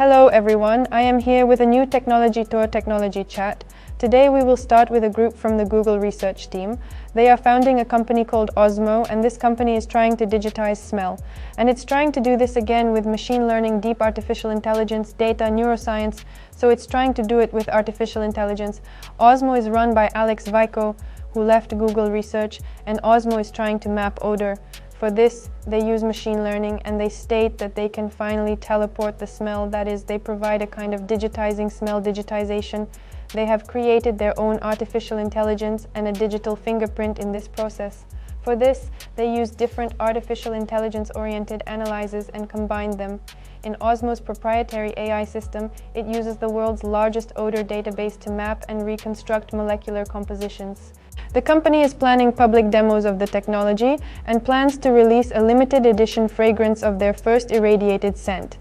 Hello everyone, I am here with a new Technology Tour Technology Chat. Today we will start with a group from the Google research team. They are founding a company called Osmo, and this company is trying to digitize smell. And it's trying to do this again with machine learning, deep artificial intelligence, data, neuroscience, so it's trying to do it with artificial intelligence. Osmo is run by Alex Vaiko, who left Google research, and Osmo is trying to map odor. For this, they use machine learning, and they state that they can finally teleport the smell. That is, they provide a kind of digitizing smell digitization. They have created their own artificial intelligence and a digital fingerprint in this process. For this, they use different artificial intelligence-oriented analyzers and combine them. In Osmo's proprietary AI system, it uses the world's largest odor database to map and reconstruct molecular compositions. The company is planning public demos of the technology and plans to release a limited edition fragrance of their first irradiated scent.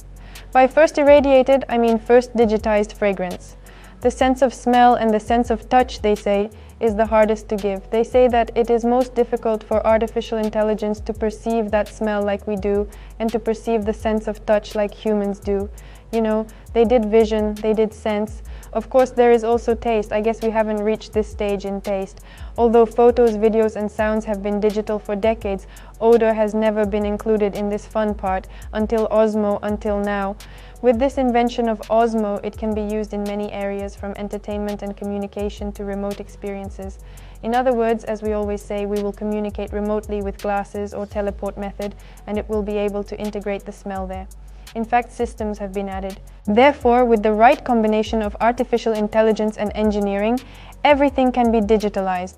By first irradiated, I mean first digitized fragrance. The sense of smell and the sense of touch, they say, is the hardest to give. They say that it is most difficult for artificial intelligence to perceive that smell like we do and to perceive the sense of touch like humans do. You know, they did vision, they did sense. Of course, there is also taste. I guess we haven't reached this stage in taste. Although photos, videos, and sounds have been digital for decades, odor has never been included in this fun part until Osmo, until now. With this invention of Osmo, it can be used in many areas, from entertainment and communication to remote experiences. In other words, as we always say, we will communicate remotely with glasses or teleport method, and it will be able to integrate the smell there. In fact, systems have been added. Therefore, with the right combination of artificial intelligence and engineering, everything can be digitalized.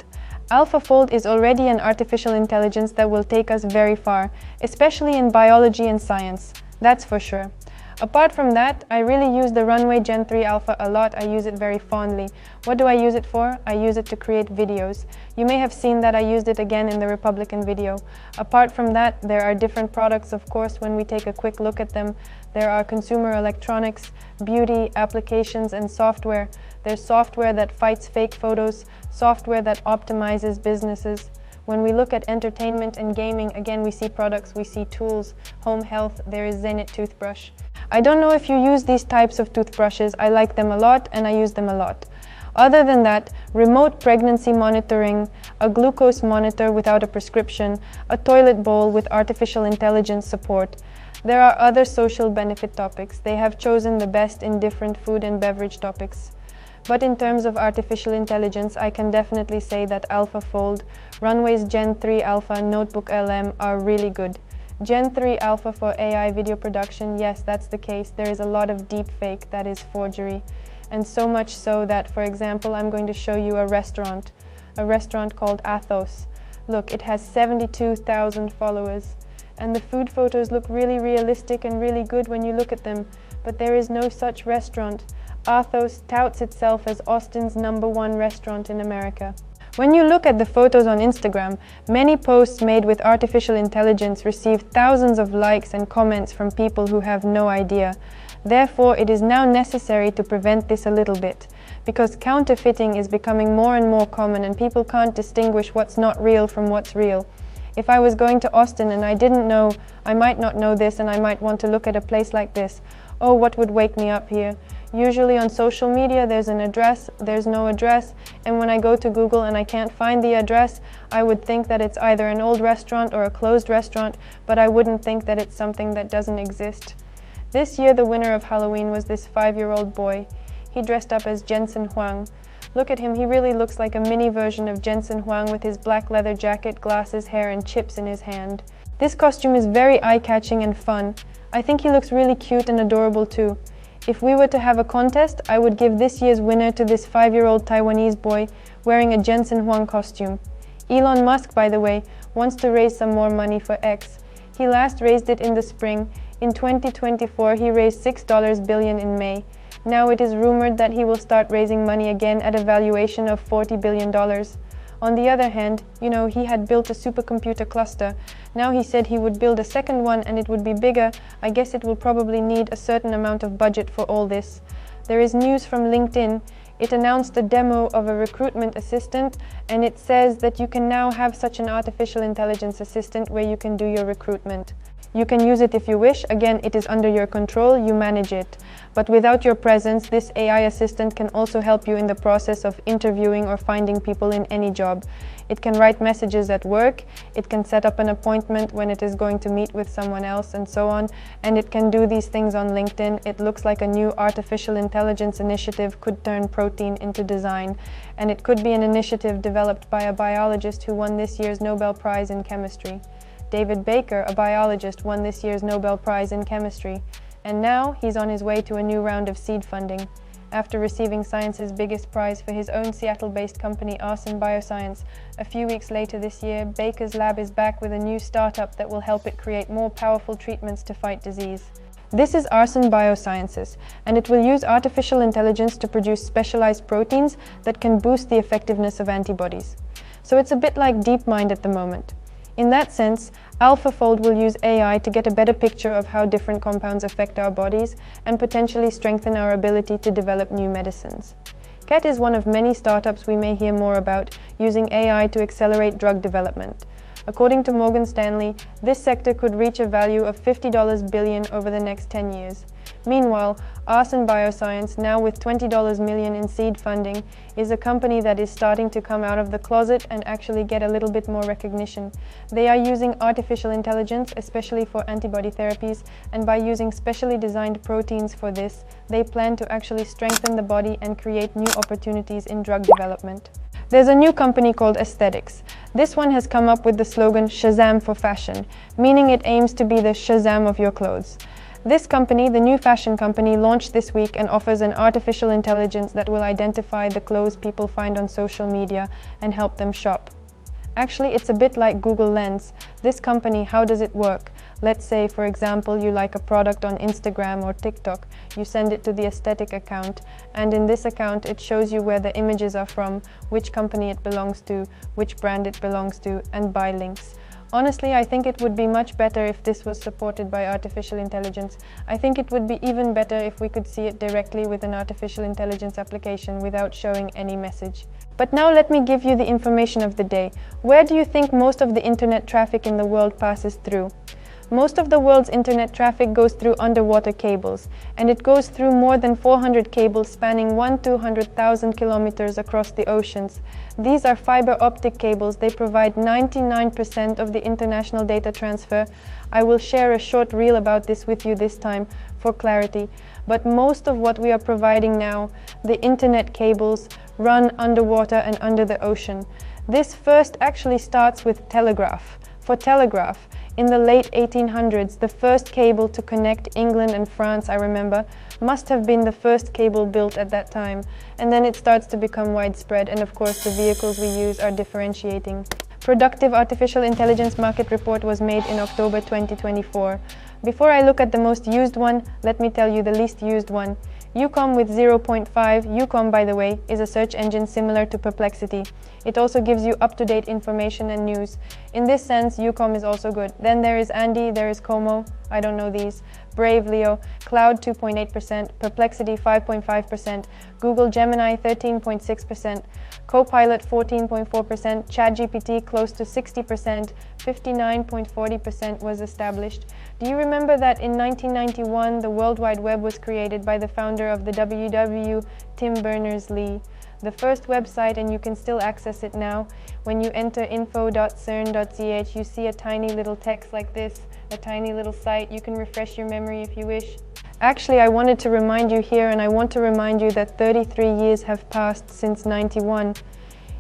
AlphaFold is already an artificial intelligence that will take us very far, especially in biology and science. That's for sure. Apart from that, I really use the Runway Gen 3 Alpha a lot. I use it very fondly. What do I use it for? I use it to create videos. You may have seen that I used it again in the Republican video. Apart from that, there are different products, of course, when we take a quick look at them. There are consumer electronics, beauty, applications, and software. There's software that fights fake photos, software that optimizes businesses. When we look at entertainment and gaming, again, we see products, we see tools. Home health, there is Zenit toothbrush. I don't know if you use these types of toothbrushes. I like them a lot and I use them a lot. Other than that, remote pregnancy monitoring, a glucose monitor without a prescription, a toilet bowl with artificial intelligence support. There are other social benefit topics. They have chosen the best in different food and beverage topics. But in terms of artificial intelligence, I can definitely say that AlphaFold, Runway's Gen 3 Alpha, Notebook LM are really good. Gen 3 Alpha for AI video production, yes, that's the case. There is a lot of deepfake, that is forgery. And so much so that, for example, I'm going to show you a restaurant called Athos. Look, it has 72,000 followers. And the food photos look really realistic and really good when you look at them. But there is no such restaurant. Athos touts itself as Austin's #1 restaurant in America. When you look at the photos on Instagram, many posts made with artificial intelligence receive thousands of likes and comments from people who have no idea. Therefore, it is now necessary to prevent this a little bit, because counterfeiting is becoming more and more common and people can't distinguish what's not real from what's real. If I was going to Austin and I didn't know, I might not know this and I might want to look at a place like this. Oh, what would wake me up here? Usually on social media there's an address, there's no address, and when I go to Google and I can't find the address, I would think that it's either an old restaurant or a closed restaurant, but I wouldn't think that it's something that doesn't exist. This year the winner of Halloween was this 5-year-old boy. He dressed up as Jensen Huang. Look at him, he really looks like a mini version of Jensen Huang with his black leather jacket, glasses, hair, and chips in his hand. This costume is very eye-catching and fun. I think he looks really cute and adorable too. If we were to have a contest, I would give this year's winner to this 5-year-old Taiwanese boy wearing a Jensen Huang costume. Elon Musk, by the way, wants to raise some more money for X. He last raised it in the spring. In 2024, he raised $6 billion in May. Now it is rumored that he will start raising money again at a valuation of $40 billion. On the other hand, you know, he had built a supercomputer cluster. Now he said he would build a second one and it would be bigger. I guess it will probably need a certain amount of budget for all this. There is news from LinkedIn. It announced a demo of a recruitment assistant, and it says that you can now have such an artificial intelligence assistant where you can do your recruitment. You can use it if you wish. Again, it is under your control, you manage it. But without your presence, this AI assistant can also help you in the process of interviewing or finding people in any job. It can write messages at work, it can set up an appointment when it is going to meet with someone else, and so on. And it can do these things on LinkedIn. It looks like a new artificial intelligence initiative could turn protein into design. And it could be an initiative developed by a biologist who won this year's Nobel Prize in Chemistry. David Baker, a biologist, won this year's Nobel Prize in Chemistry. And now he's on his way to a new round of seed funding. After receiving science's biggest prize for his own Seattle-based company Arson Bioscience, a few weeks later this year, Baker's lab is back with a new startup that will help it create more powerful treatments to fight disease. This is Arson Biosciences, and it will use artificial intelligence to produce specialized proteins that can boost the effectiveness of antibodies. So it's a bit like DeepMind at the moment. In that sense, AlphaFold will use AI to get a better picture of how different compounds affect our bodies and potentially strengthen our ability to develop new medicines. CAT is one of many startups we may hear more about using AI to accelerate drug development. According to Morgan Stanley, this sector could reach a value of $50 billion over the next 10 years. Meanwhile, Arson Bioscience, now with $20 million in seed funding, is a company that is starting to come out of the closet and actually get a little bit more recognition. They are using artificial intelligence, especially for antibody therapies, and by using specially designed proteins for this, they plan to actually strengthen the body and create new opportunities in drug development. There's a new company called Aesthetics. This one has come up with the slogan Shazam for fashion, meaning it aims to be the Shazam of your clothes. This company, the new fashion company, launched this week and offers an artificial intelligence that will identify the clothes people find on social media and help them shop. Actually, it's a bit like Google Lens. This company, how does it work? Let's say, for example, you like a product on Instagram or TikTok. You send it to the aesthetic account, and in this account it shows you where the images are from, which company it belongs to, which brand it belongs to, and buy links. Honestly, I think it would be much better if this was supported by artificial intelligence. I think it would be even better if we could see it directly with an artificial intelligence application without showing any message. But now let me give you the information of the day. Where do you think most of the internet traffic in the world passes through? Most of the world's internet traffic goes through underwater cables, and it goes through more than 400 cables spanning 1,200,000 kilometers across the oceans. These are fiber optic cables. They provide 99% of the international data transfer. I will share a short reel about this with you this time for clarity. But most of what we are providing now, the internet cables, run underwater and under the ocean. This first actually starts with telegraph. For telegraph, in the late 1800s, the first cable to connect England and France, I remember, must have been the first cable built at that time. And then it starts to become widespread, and of course the vehicles we use are differentiating. Productive Artificial Intelligence Market Report was made in October 2024. Before I look at the most used one, let me tell you the least used one. Ucom with 0.5. Ucom, by the way, is a search engine similar to Perplexity. It also gives you up-to-date information and news. In this sense, Ucom is also good. Then there is Andy, there is Como, I don't know these, Brave, Leo, Cloud 2.8%, Perplexity 5.5%, Google Gemini 13.6%, Copilot 14.4%, ChatGPT close to 60%, 59.40% was established. Do you remember that in 1991 the World Wide Web was created by the founder of the WWW, Tim Berners-Lee? The first website, and you can still access it now. When you enter info.cern.ch, you see a tiny little text like this, a tiny little site. You can refresh your memory if you wish. Actually, I wanted to remind you here, and I want to remind you that 33 years have passed since 91.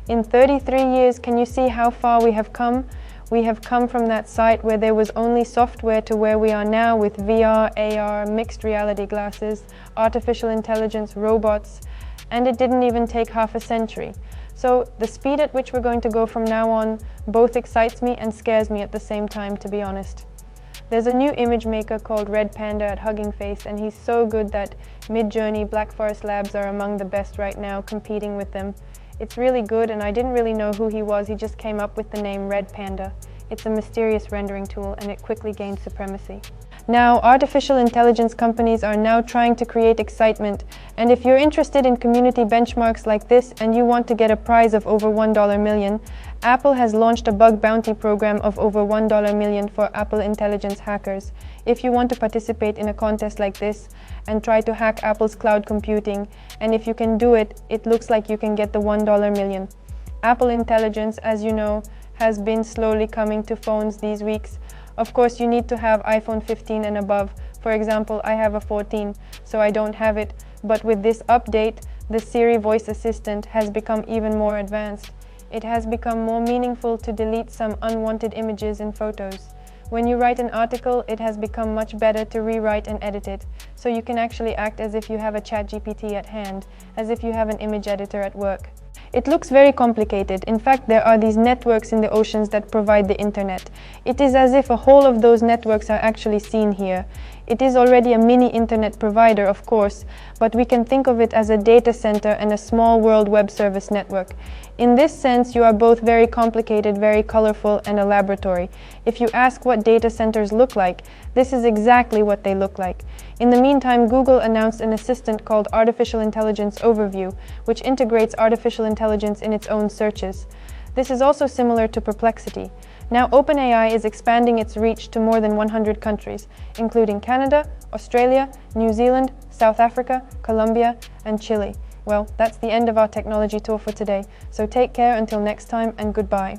In 33 years, can you see how far we have come? We have come from that site where there was only software to where we are now with VR, AR, mixed reality glasses, artificial intelligence, robots, and it didn't even take half a century. So the speed at which we're going to go from now on both excites me and scares me at the same time, to be honest. There's a new image maker called Red Panda at Hugging Face, and he's so good that Midjourney, Black Forest Labs are among the best right now, competing with them. It's really good, and I didn't really know who he was. He just came up with the name Red Panda. It's a mysterious rendering tool, and it quickly gained supremacy. Now, artificial intelligence companies are now trying to create excitement, and if you're interested in community benchmarks like this and you want to get a prize of over $1 million, Apple has launched a bug bounty program of over $1 million for Apple Intelligence hackers. If you want to participate in a contest like this and try to hack Apple's cloud computing, and if you can do it, it looks like you can get the $1 million. Apple Intelligence, as you know, has been slowly coming to phones these weeks. Of course, you need to have iPhone 15 and above. For example, I have a 14, so I don't have it. But with this update, the Siri voice assistant has become even more advanced. It has become more meaningful to delete some unwanted images in photos. When you write an article, it has become much better to rewrite and edit it, so you can actually act as if you have a ChatGPT at hand, as if you have an image editor at work. It looks very complicated. In fact, there are these networks in the oceans that provide the internet. It is as if a whole of those networks are actually seen here. It is already a mini internet provider, of course, but we can think of it as a data center and a small world web service network. In this sense, you are both very complicated, very colorful, and a laboratory. If you ask what data centers look like, this is exactly what they look like. In the meantime, Google announced an assistant called Artificial Intelligence Overview, which integrates artificial intelligence in its own searches. This is also similar to Perplexity. Now, OpenAI is expanding its reach to more than 100 countries, including Canada, Australia, New Zealand, South Africa, Colombia, and Chile. Well, that's the end of our technology tour for today, so take care until next time and goodbye.